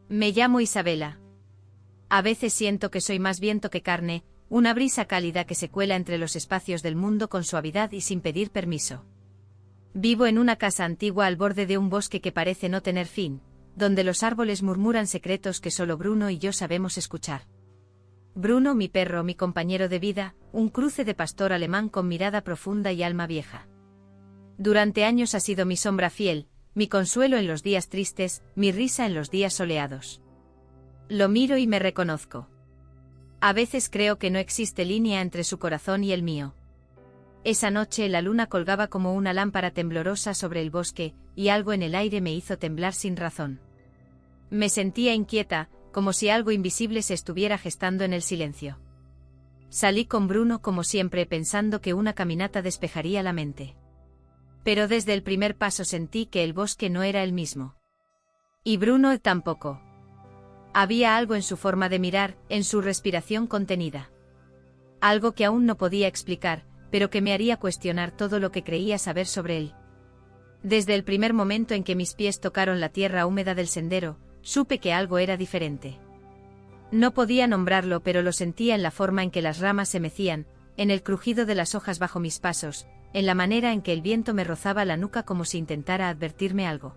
Me llamo Isabela. A veces siento que soy más viento que carne, una brisa cálida que se cuela entre los espacios del mundo con suavidad y sin pedir permiso. Vivo en una casa antigua al borde de un bosque que parece no tener fin, donde los árboles murmuran secretos que solo Bruno y yo sabemos escuchar. Bruno, mi perro, mi compañero de vida, un cruce de pastor alemán con mirada profunda y alma vieja. Durante años ha sido mi sombra fiel, mi consuelo en los días tristes, mi risa en los días soleados. Lo miro y me reconozco. A veces creo que no existe línea entre su corazón y el mío. Esa noche la luna colgaba como una lámpara temblorosa sobre el bosque, y algo en el aire me hizo temblar sin razón. Me sentía inquieta, como si algo invisible se estuviera gestando en el silencio. Salí con Bruno como siempre pensando que una caminata despejaría la mente. Pero desde el primer paso sentí que el bosque no era el mismo. Y Bruno tampoco. Había algo en su forma de mirar, en su respiración contenida. Algo que aún no podía explicar, pero que me haría cuestionar todo lo que creía saber sobre él. Desde el primer momento en que mis pies tocaron la tierra húmeda del sendero, supe que algo era diferente. No podía nombrarlo, pero lo sentía en la forma en que las ramas se mecían, en el crujido de las hojas bajo mis pasos, en la manera en que el viento me rozaba la nuca como si intentara advertirme algo.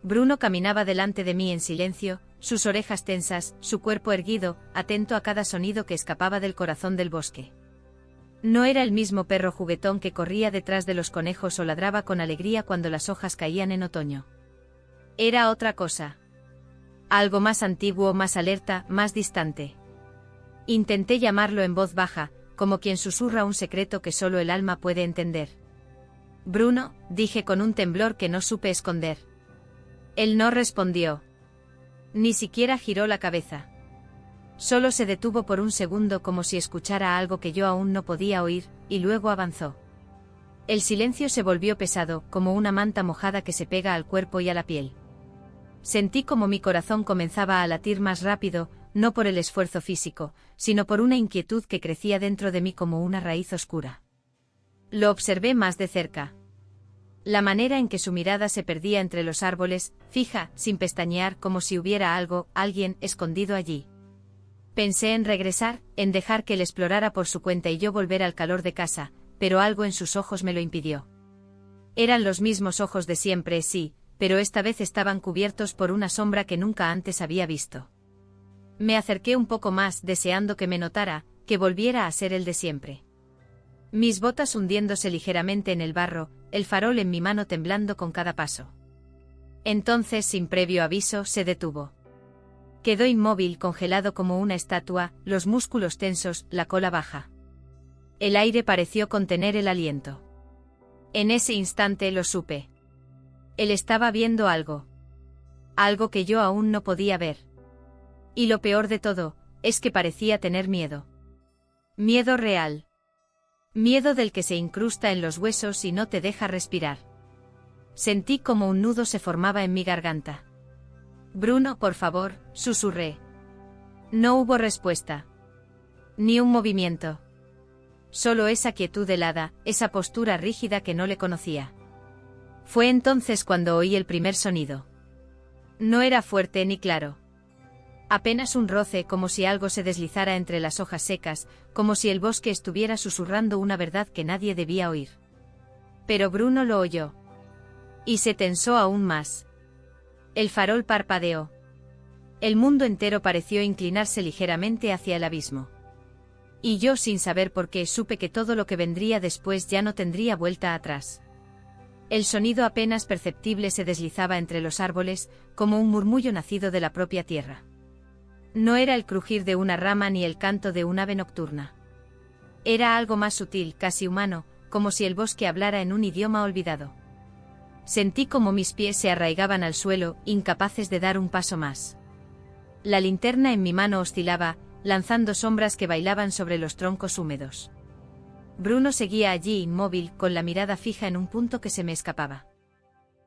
Bruno caminaba delante de mí en silencio, sus orejas tensas, su cuerpo erguido, atento a cada sonido que escapaba del corazón del bosque. No era el mismo perro juguetón que corría detrás de los conejos o ladraba con alegría cuando las hojas caían en otoño. Era otra cosa. Algo más antiguo, más alerta, más distante. Intenté llamarlo en voz baja, como quien susurra un secreto que solo el alma puede entender. Bruno, dije con un temblor que no supe esconder. Él no respondió. Ni siquiera giró la cabeza. Solo se detuvo por un segundo como si escuchara algo que yo aún no podía oír, y luego avanzó. El silencio se volvió pesado, como una manta mojada que se pega al cuerpo y a la piel. Sentí como mi corazón comenzaba a latir más rápido, no por el esfuerzo físico, sino por una inquietud que crecía dentro de mí como una raíz oscura. Lo observé más de cerca. La manera en que su mirada se perdía entre los árboles, fija, sin pestañear, como si hubiera algo, alguien, escondido allí. Pensé en regresar, en dejar que él explorara por su cuenta y yo volver al calor de casa, pero algo en sus ojos me lo impidió. Eran los mismos ojos de siempre, sí, pero esta vez estaban cubiertos por una sombra que nunca antes había visto. Me acerqué un poco más, deseando que me notara, que volviera a ser el de siempre. Mis botas hundiéndose ligeramente en el barro, el farol en mi mano temblando con cada paso. Entonces, sin previo aviso, se detuvo. Quedó inmóvil, congelado como una estatua, los músculos tensos, la cola baja. El aire pareció contener el aliento. En ese instante lo supe. Él estaba viendo algo. Algo que yo aún no podía ver. Y lo peor de todo, es que parecía tener miedo. Miedo real. Miedo del que se incrusta en los huesos y no te deja respirar. Sentí como un nudo se formaba en mi garganta. Bruno, por favor, susurré. No hubo respuesta. Ni un movimiento. Solo esa quietud helada, esa postura rígida que no le conocía. Fue entonces cuando oí el primer sonido. No era fuerte ni claro. Apenas un roce, como si algo se deslizara entre las hojas secas, como si el bosque estuviera susurrando una verdad que nadie debía oír. Pero Bruno lo oyó. Y se tensó aún más. El farol parpadeó. El mundo entero pareció inclinarse ligeramente hacia el abismo. Y yo, sin saber por qué, supe que todo lo que vendría después ya no tendría vuelta atrás. El sonido apenas perceptible se deslizaba entre los árboles, como un murmullo nacido de la propia tierra. No era el crujir de una rama ni el canto de un ave nocturna. Era algo más sutil, casi humano, como si el bosque hablara en un idioma olvidado. Sentí como mis pies se arraigaban al suelo, incapaces de dar un paso más. La linterna en mi mano oscilaba, lanzando sombras que bailaban sobre los troncos húmedos. Bruno seguía allí inmóvil, con la mirada fija en un punto que se me escapaba.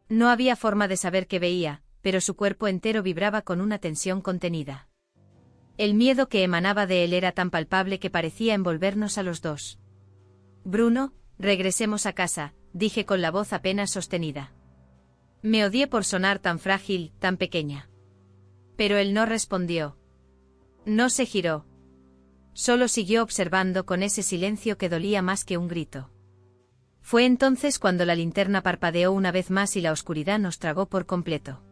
No había forma de saber qué veía, pero su cuerpo entero vibraba con una tensión contenida. El miedo que emanaba de él era tan palpable que parecía envolvernos a los dos. Bruno, regresemos a casa, dije con la voz apenas sostenida. Me odié por sonar tan frágil, tan pequeña. Pero él no respondió. No se giró. Solo siguió observando con ese silencio que dolía más que un grito. Fue entonces cuando la linterna parpadeó una vez más y la oscuridad nos tragó por completo.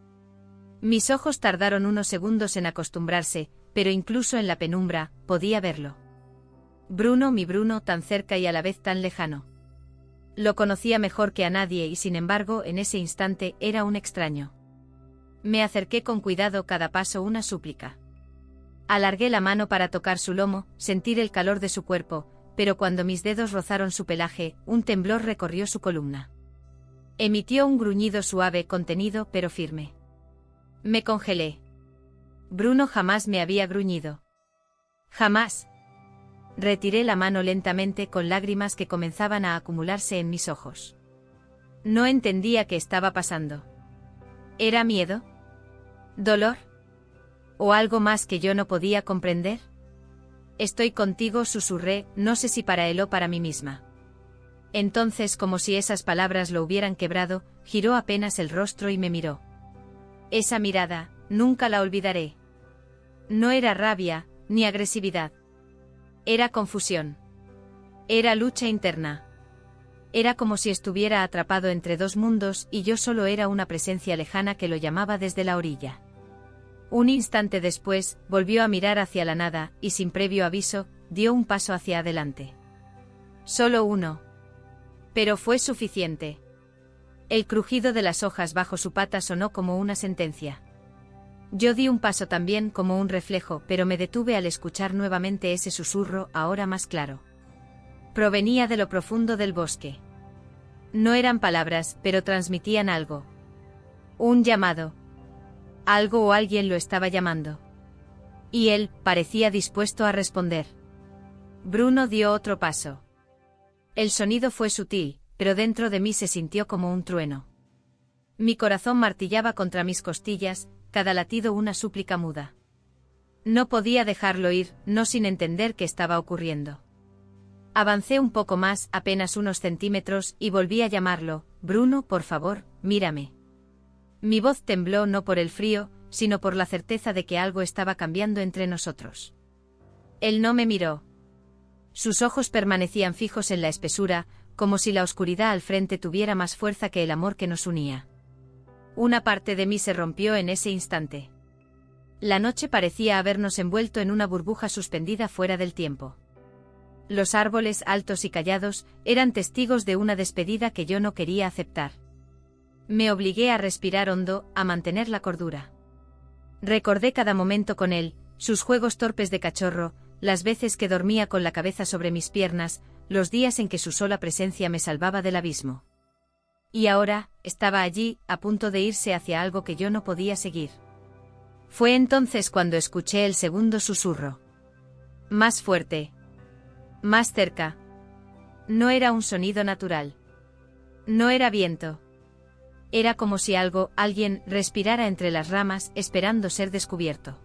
Mis ojos tardaron unos segundos en acostumbrarse, pero incluso en la penumbra, podía verlo. Bruno, mi Bruno, tan cerca y a la vez tan lejano. Lo conocía mejor que a nadie y sin embargo en ese instante era un extraño. Me acerqué con cuidado, cada paso una súplica. Alargué la mano para tocar su lomo, sentir el calor de su cuerpo, pero cuando mis dedos rozaron su pelaje, un temblor recorrió su columna. Emitió un gruñido suave, contenido pero firme. Me congelé. Bruno jamás me había gruñido. Jamás. Retiré la mano lentamente con lágrimas que comenzaban a acumularse en mis ojos. No entendía qué estaba pasando. ¿Era miedo? ¿Dolor? ¿O algo más que yo no podía comprender? Estoy contigo, susurré, no sé si para él o para mí misma. Entonces, como si esas palabras lo hubieran quebrado, giró apenas el rostro y me miró. Esa mirada, nunca la olvidaré. No era rabia, ni agresividad. Era confusión. Era lucha interna. Era como si estuviera atrapado entre dos mundos y yo solo era una presencia lejana que lo llamaba desde la orilla. Un instante después, volvió a mirar hacia la nada y sin previo aviso, dio un paso hacia adelante. Solo uno. Pero fue suficiente. El crujido de las hojas bajo su pata sonó como una sentencia. Yo di un paso también como un reflejo, pero me detuve al escuchar nuevamente ese susurro, ahora más claro. Provenía de lo profundo del bosque. No eran palabras, pero transmitían algo. Un llamado. Algo o alguien lo estaba llamando. Y él parecía dispuesto a responder. Bruno dio otro paso. El sonido fue sutil, pero dentro de mí se sintió como un trueno. Mi corazón martillaba contra mis costillas, cada latido una súplica muda. No podía dejarlo ir, no sin entender qué estaba ocurriendo. Avancé un poco más, apenas unos centímetros, y volví a llamarlo. Bruno, por favor, mírame. Mi voz tembló no por el frío, sino por la certeza de que algo estaba cambiando entre nosotros. Él no me miró. Sus ojos permanecían fijos en la espesura, como si la oscuridad al frente tuviera más fuerza que el amor que nos unía. Una parte de mí se rompió en ese instante. La noche parecía habernos envuelto en una burbuja suspendida fuera del tiempo. Los árboles altos y callados eran testigos de una despedida que yo no quería aceptar. Me obligué a respirar hondo, a mantener la cordura. Recordé cada momento con él, sus juegos torpes de cachorro, las veces que dormía con la cabeza sobre mis piernas, los días en que su sola presencia me salvaba del abismo. Y ahora, estaba allí, a punto de irse hacia algo que yo no podía seguir. Fue entonces cuando escuché el segundo susurro. Más fuerte. Más cerca. No era un sonido natural. No era viento. Era como si alguien, respirara entre las ramas, esperando ser descubierto.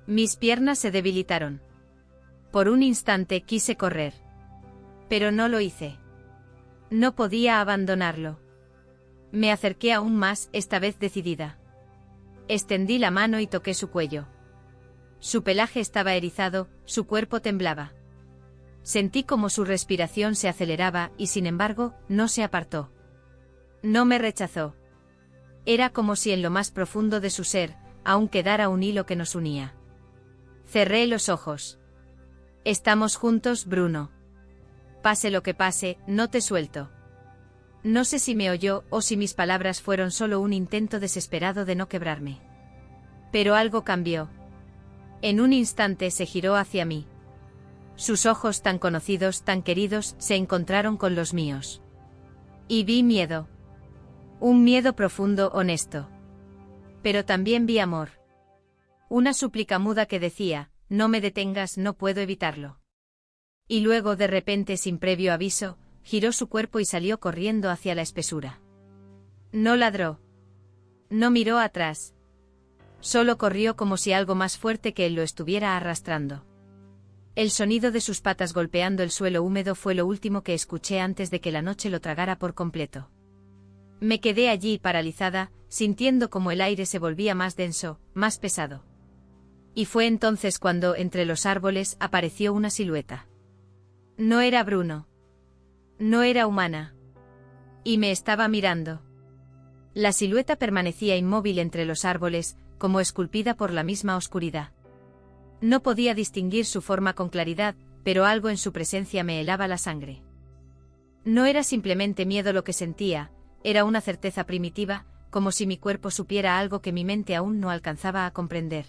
Mis piernas se debilitaron. Por un instante quise correr. Pero no lo hice. No podía abandonarlo. Me acerqué aún más, esta vez decidida. Extendí la mano y toqué su cuello. Su pelaje estaba erizado, su cuerpo temblaba. Sentí como su respiración se aceleraba y sin embargo, no se apartó. No me rechazó. Era como si en lo más profundo de su ser, aún quedara un hilo que nos unía. Cerré los ojos. Estamos juntos, Bruno. Pase lo que pase, no te suelto. No sé si me oyó o si mis palabras fueron solo un intento desesperado de no quebrarme. Pero algo cambió. En un instante se giró hacia mí. Sus ojos tan conocidos, tan queridos, se encontraron con los míos. Y vi miedo. Un miedo profundo, honesto. Pero también vi amor. Una súplica muda que decía, no me detengas, no puedo evitarlo. Y luego de repente, sin previo aviso, giró su cuerpo y salió corriendo hacia la espesura. No ladró. No miró atrás. Solo corrió como si algo más fuerte que él lo estuviera arrastrando. El sonido de sus patas golpeando el suelo húmedo fue lo último que escuché antes de que la noche lo tragara por completo. Me quedé allí paralizada, sintiendo como el aire se volvía más denso, más pesado. Y fue entonces cuando, entre los árboles, apareció una silueta. No era Bruno. No era humana. Y me estaba mirando. La silueta permanecía inmóvil entre los árboles, como esculpida por la misma oscuridad. No podía distinguir su forma con claridad, pero algo en su presencia me helaba la sangre. No era simplemente miedo lo que sentía, era una certeza primitiva, como si mi cuerpo supiera algo que mi mente aún no alcanzaba a comprender.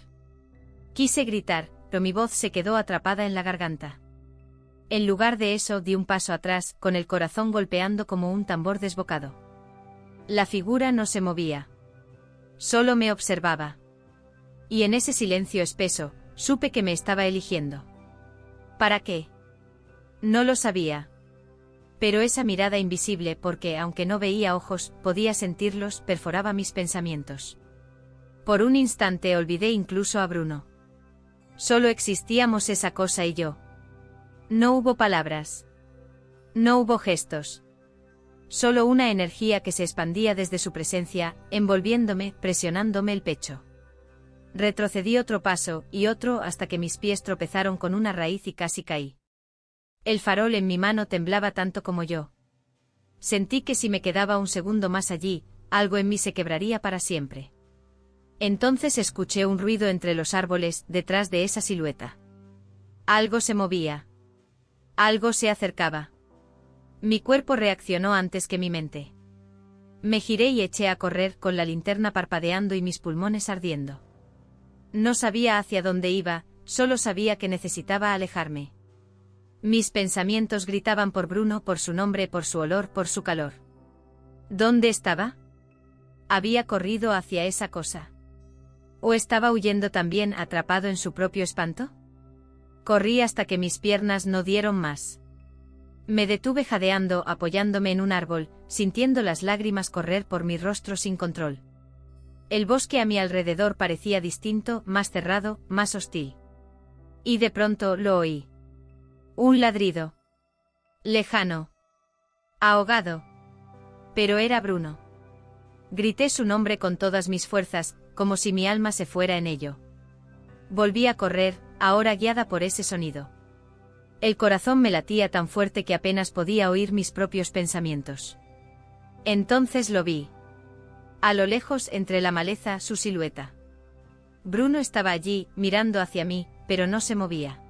Quise gritar, pero mi voz se quedó atrapada en la garganta. En lugar de eso, di un paso atrás, con el corazón golpeando como un tambor desbocado. La figura no se movía. Solo me observaba. Y en ese silencio espeso, supe que me estaba eligiendo. ¿Para qué? No lo sabía. Pero esa mirada invisible, porque aunque no veía ojos, podía sentirlos, perforaba mis pensamientos. Por un instante olvidé incluso a Bruno. Solo existíamos esa cosa y yo. No hubo palabras. No hubo gestos. Solo una energía que se expandía desde su presencia, envolviéndome, presionándome el pecho. Retrocedí otro paso, y otro, hasta que mis pies tropezaron con una raíz y casi caí. El farol en mi mano temblaba tanto como yo. Sentí que si me quedaba un segundo más allí, algo en mí se quebraría para siempre. Entonces escuché un ruido entre los árboles, detrás de esa silueta. Algo se movía. Algo se acercaba. Mi cuerpo reaccionó antes que mi mente. Me giré y eché a correr, con la linterna parpadeando y mis pulmones ardiendo. No sabía hacia dónde iba, solo sabía que necesitaba alejarme. Mis pensamientos gritaban por Bruno, por su nombre, por su olor, por su calor. ¿Dónde estaba? ¿Había corrido hacia esa cosa? ¿O estaba huyendo también, atrapado en su propio espanto? Corrí hasta que mis piernas no dieron más. Me detuve jadeando, apoyándome en un árbol, sintiendo las lágrimas correr por mi rostro sin control. El bosque a mi alrededor parecía distinto, más cerrado, más hostil. Y de pronto lo oí. Un ladrido. Lejano. Ahogado. Pero era Bruno. Grité su nombre con todas mis fuerzas, como si mi alma se fuera en ello. Volví a correr, ahora guiada por ese sonido. El corazón me latía tan fuerte que apenas podía oír mis propios pensamientos. Entonces lo vi. A lo lejos, entre la maleza, su silueta. Bruno estaba allí, mirando hacia mí, pero no se movía.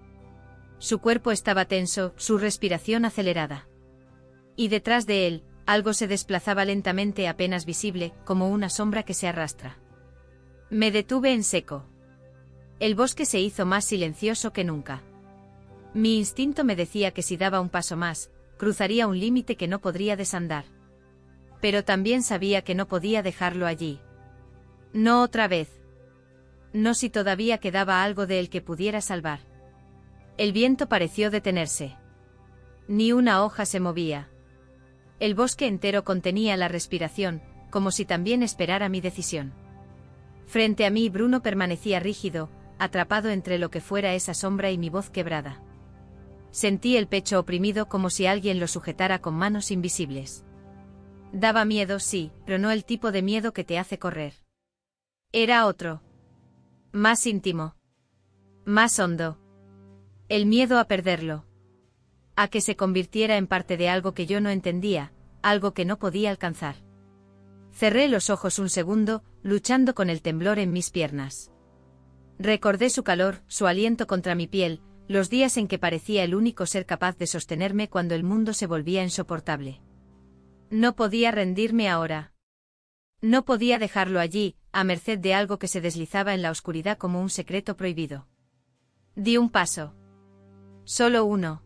Su cuerpo estaba tenso, su respiración acelerada. Y detrás de él, algo se desplazaba lentamente, apenas visible, como una sombra que se arrastra. Me detuve en seco. El bosque se hizo más silencioso que nunca. Mi instinto me decía que si daba un paso más, cruzaría un límite que no podría desandar. Pero también sabía que no podía dejarlo allí. No otra vez. No si todavía quedaba algo de él que pudiera salvar. El viento pareció detenerse. Ni una hoja se movía. El bosque entero contenía la respiración, como si también esperara mi decisión. Frente a mí Bruno permanecía rígido, atrapado entre lo que fuera esa sombra y mi voz quebrada. Sentí el pecho oprimido como si alguien lo sujetara con manos invisibles. Daba miedo, sí, pero no el tipo de miedo que te hace correr. Era otro. Más íntimo. Más hondo. El miedo a perderlo. A que se convirtiera en parte de algo que yo no entendía, algo que no podía alcanzar. Cerré los ojos un segundo, luchando con el temblor en mis piernas. Recordé su calor, su aliento contra mi piel, los días en que parecía el único ser capaz de sostenerme cuando el mundo se volvía insoportable. No podía rendirme ahora. No podía dejarlo allí, a merced de algo que se deslizaba en la oscuridad como un secreto prohibido. Di un paso. Solo uno.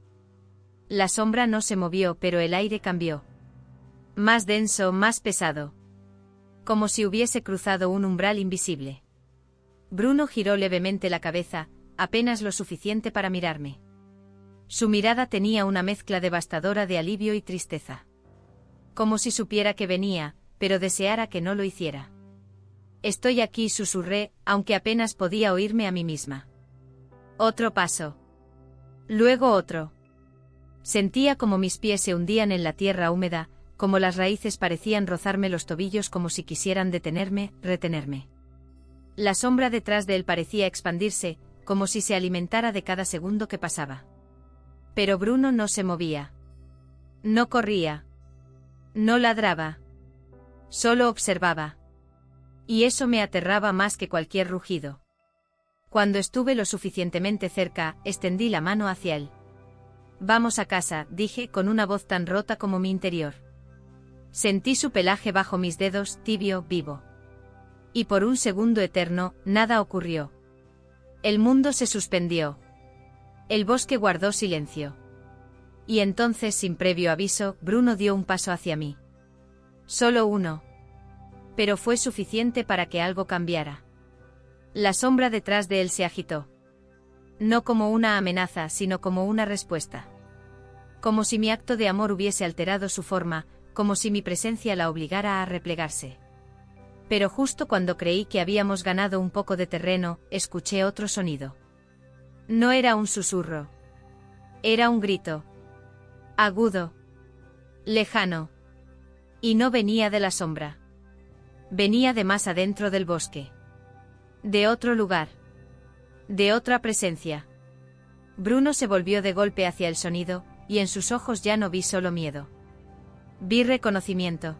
La sombra no se movió, pero el aire cambió. Más denso, más pesado. Como si hubiese cruzado un umbral invisible. Bruno giró levemente la cabeza, apenas lo suficiente para mirarme. Su mirada tenía una mezcla devastadora de alivio y tristeza. Como si supiera que venía, pero deseara que no lo hiciera. Estoy aquí, susurré, aunque apenas podía oírme a mí misma. Otro paso. Luego otro. Sentía como mis pies se hundían en la tierra húmeda, como las raíces parecían rozarme los tobillos como si quisieran detenerme, retenerme. La sombra detrás de él parecía expandirse, como si se alimentara de cada segundo que pasaba. Pero Bruno no se movía. No corría. No ladraba. Solo observaba. Y eso me aterraba más que cualquier rugido. Cuando estuve lo suficientemente cerca, extendí la mano hacia él. «Vamos a casa», dije con una voz tan rota como mi interior. Sentí su pelaje bajo mis dedos, tibio, vivo. Y por un segundo eterno, nada ocurrió. El mundo se suspendió. El bosque guardó silencio. Y entonces, sin previo aviso, Bruno dio un paso hacia mí. Solo uno. Pero fue suficiente para que algo cambiara. La sombra detrás de él se agitó. No como una amenaza, sino como una respuesta. Como si mi acto de amor hubiese alterado su forma, como si mi presencia la obligara a replegarse. Pero justo cuando creí que habíamos ganado un poco de terreno, escuché otro sonido. No era un susurro. Era un grito. Agudo. Lejano. Y no venía de la sombra. Venía de más adentro del bosque. De otro lugar. De otra presencia. Bruno se volvió de golpe hacia el sonido, y en sus ojos ya no vi solo miedo. Vi reconocimiento.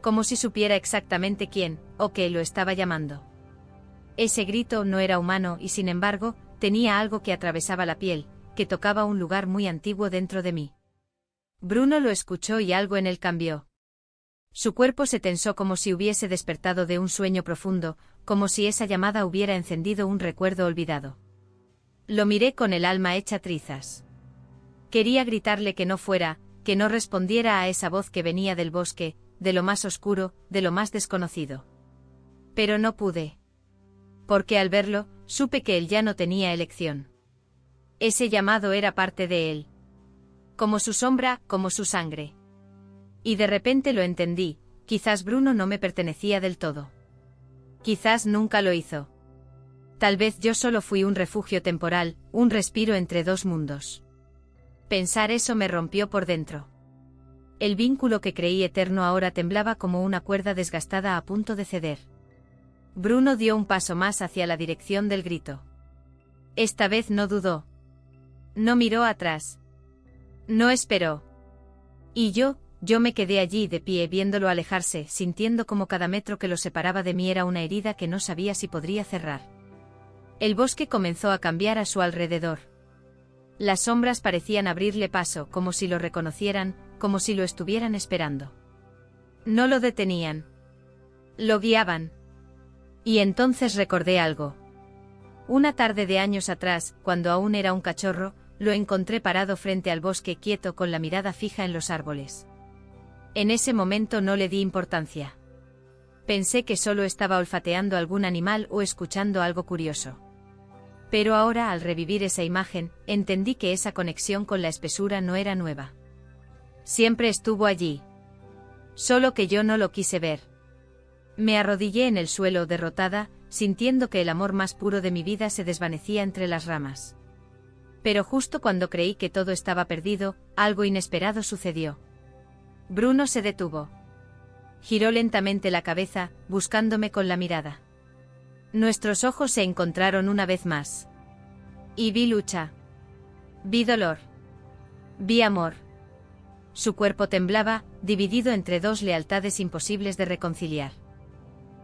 Como si supiera exactamente quién, o qué lo estaba llamando. Ese grito no era humano y sin embargo, tenía algo que atravesaba la piel, que tocaba un lugar muy antiguo dentro de mí. Bruno lo escuchó y algo en él cambió. Su cuerpo se tensó como si hubiese despertado de un sueño profundo, como si esa llamada hubiera encendido un recuerdo olvidado. Lo miré con el alma hecha trizas. Quería gritarle que no fuera, que no respondiera a esa voz que venía del bosque, de lo más oscuro, de lo más desconocido. Pero no pude. Porque al verlo, supe que él ya no tenía elección. Ese llamado era parte de él. Como su sombra, como su sangre. Y de repente lo entendí, quizás Bruno no me pertenecía del todo. Quizás nunca lo hizo. Tal vez yo solo fui un refugio temporal, un respiro entre dos mundos. Pensar eso me rompió por dentro. El vínculo que creí eterno ahora temblaba como una cuerda desgastada a punto de ceder. Bruno dio un paso más hacia la dirección del grito. Esta vez no dudó. No miró atrás. No esperó. Y yo me quedé allí de pie viéndolo alejarse, sintiendo como cada metro que lo separaba de mí era una herida que no sabía si podría cerrar. El bosque comenzó a cambiar a su alrededor. Las sombras parecían abrirle paso, como si lo reconocieran, como si lo estuvieran esperando. No lo detenían. Lo guiaban. Y entonces recordé algo. Una tarde de años atrás, cuando aún era un cachorro, lo encontré parado frente al bosque quieto con la mirada fija en los árboles. En ese momento no le di importancia. Pensé que solo estaba olfateando algún animal o escuchando algo curioso. Pero ahora, al revivir esa imagen, entendí que esa conexión con la espesura no era nueva. Siempre estuvo allí. Solo que yo no lo quise ver. Me arrodillé en el suelo derrotada, sintiendo que el amor más puro de mi vida se desvanecía entre las ramas. Pero justo cuando creí que todo estaba perdido, algo inesperado sucedió. Bruno se detuvo. Giró lentamente la cabeza, buscándome con la mirada. Nuestros ojos se encontraron una vez más. Y vi lucha. Vi dolor. Vi amor. Su cuerpo temblaba, dividido entre dos lealtades imposibles de reconciliar.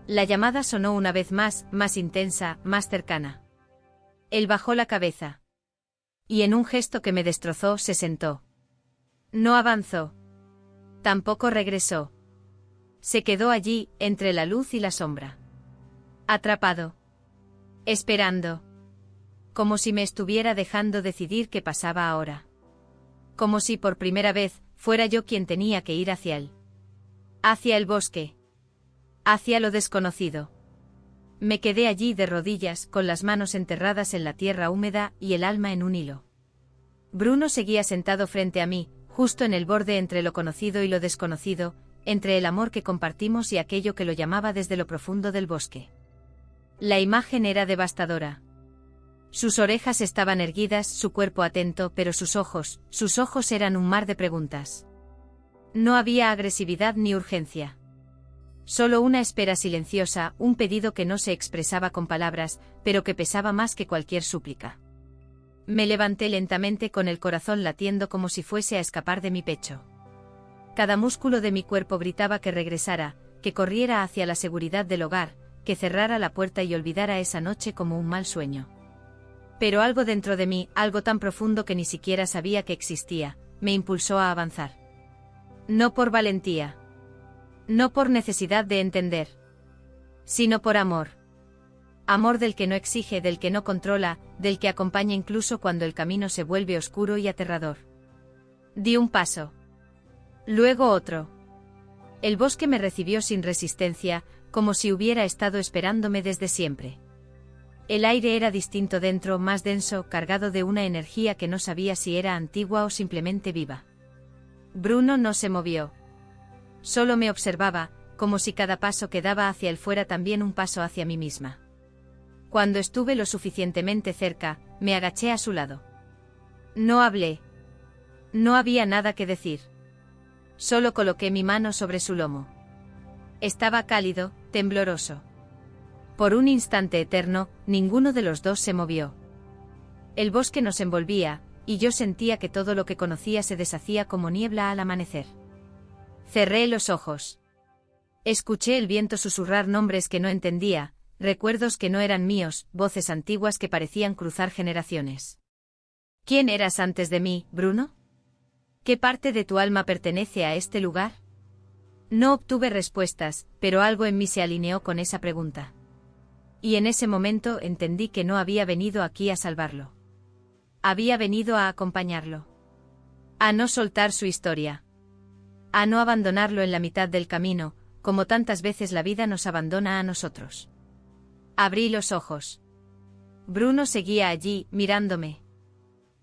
La llamada sonó una vez más, más intensa, más cercana. Él bajó la cabeza. Y en un gesto que me destrozó se sentó. No avanzó. Tampoco regresó. Se quedó allí, entre la luz y la sombra. Atrapado. Esperando. Como si me estuviera dejando decidir qué pasaba ahora. Como si por primera vez, fuera yo quien tenía que ir hacia él. Hacia el bosque. Hacia lo desconocido. Me quedé allí de rodillas, con las manos enterradas en la tierra húmeda y el alma en un hilo. Bruno seguía sentado frente a mí, justo en el borde entre lo conocido y lo desconocido, entre el amor que compartimos y aquello que lo llamaba desde lo profundo del bosque. La imagen era devastadora. Sus orejas estaban erguidas, su cuerpo atento, pero sus ojos eran un mar de preguntas. No había agresividad ni urgencia. Solo una espera silenciosa, un pedido que no se expresaba con palabras, pero que pesaba más que cualquier súplica. Me levanté lentamente con el corazón latiendo como si fuese a escapar de mi pecho. Cada músculo de mi cuerpo gritaba que regresara, que corriera hacia la seguridad del hogar, que cerrara la puerta y olvidara esa noche como un mal sueño. Pero algo dentro de mí, algo tan profundo que ni siquiera sabía que existía, me impulsó a avanzar. No por valentía. No por necesidad de entender. Sino por amor. Amor del que no exige, del que no controla, del que acompaña incluso cuando el camino se vuelve oscuro y aterrador. Di un paso. Luego otro. El bosque me recibió sin resistencia, como si hubiera estado esperándome desde siempre. El aire era distinto dentro, más denso, cargado de una energía que no sabía si era antigua o simplemente viva. Bruno no se movió. Solo me observaba, como si cada paso que daba hacia él fuera también un paso hacia mí misma. Cuando estuve lo suficientemente cerca, me agaché a su lado. No hablé. No había nada que decir. Solo coloqué mi mano sobre su lomo. Estaba cálido, tembloroso. Por un instante eterno, ninguno de los dos se movió. El bosque nos envolvía, y yo sentía que todo lo que conocía se deshacía como niebla al amanecer. Cerré los ojos. Escuché el viento susurrar nombres que no entendía, recuerdos que no eran míos, voces antiguas que parecían cruzar generaciones. ¿Quién eras antes de mí, Bruno? ¿Qué parte de tu alma pertenece a este lugar? No obtuve respuestas, pero algo en mí se alineó con esa pregunta. Y en ese momento entendí que no había venido aquí a salvarlo. Había venido a acompañarlo. A no soltar su historia. A no abandonarlo en la mitad del camino, como tantas veces la vida nos abandona a nosotros. Abrí los ojos. Bruno seguía allí, mirándome.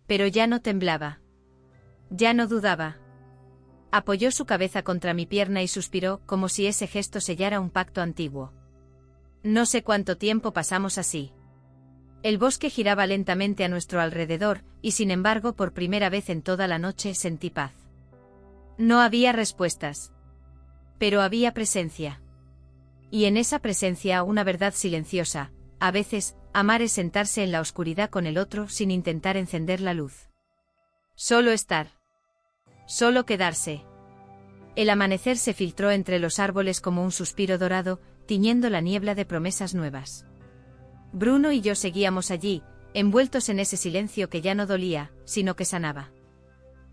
Pero ya no temblaba. Ya no dudaba. Apoyó su cabeza contra mi pierna y suspiró, como si ese gesto sellara un pacto antiguo. No sé cuánto tiempo pasamos así. El bosque giraba lentamente a nuestro alrededor, y sin embargo por primera vez en toda la noche sentí paz. No había respuestas. Pero había presencia. Y en esa presencia una verdad silenciosa: a veces, amar es sentarse en la oscuridad con el otro sin intentar encender la luz. Solo estar. Solo quedarse. El amanecer se filtró entre los árboles como un suspiro dorado, tiñendo la niebla de promesas nuevas. Bruno y yo seguíamos allí, envueltos en ese silencio que ya no dolía, sino que sanaba.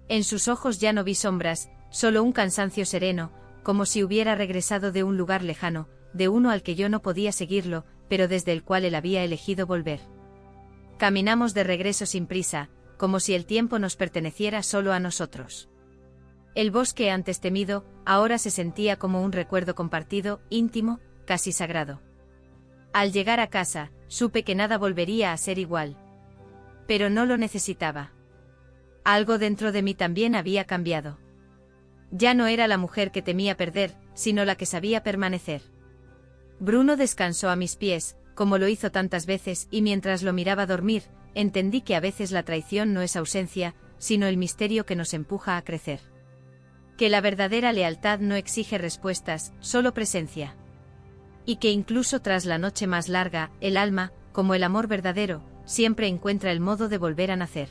En sus ojos ya no vi sombras, solo un cansancio sereno, como si hubiera regresado de un lugar lejano, de uno al que yo no podía seguirlo, pero desde el cual él había elegido volver. Caminamos de regreso sin prisa, como si el tiempo nos perteneciera solo a nosotros. El bosque antes temido, ahora se sentía como un recuerdo compartido, íntimo, casi sagrado. Al llegar a casa, supe que nada volvería a ser igual. Pero no lo necesitaba. Algo dentro de mí también había cambiado. Ya no era la mujer que temía perder, sino la que sabía permanecer. Bruno descansó a mis pies, como lo hizo tantas veces, y mientras lo miraba dormir, entendí que a veces la traición no es ausencia, sino el misterio que nos empuja a crecer. Que la verdadera lealtad no exige respuestas, solo presencia. Y que incluso tras la noche más larga, el alma, como el amor verdadero, siempre encuentra el modo de volver a nacer.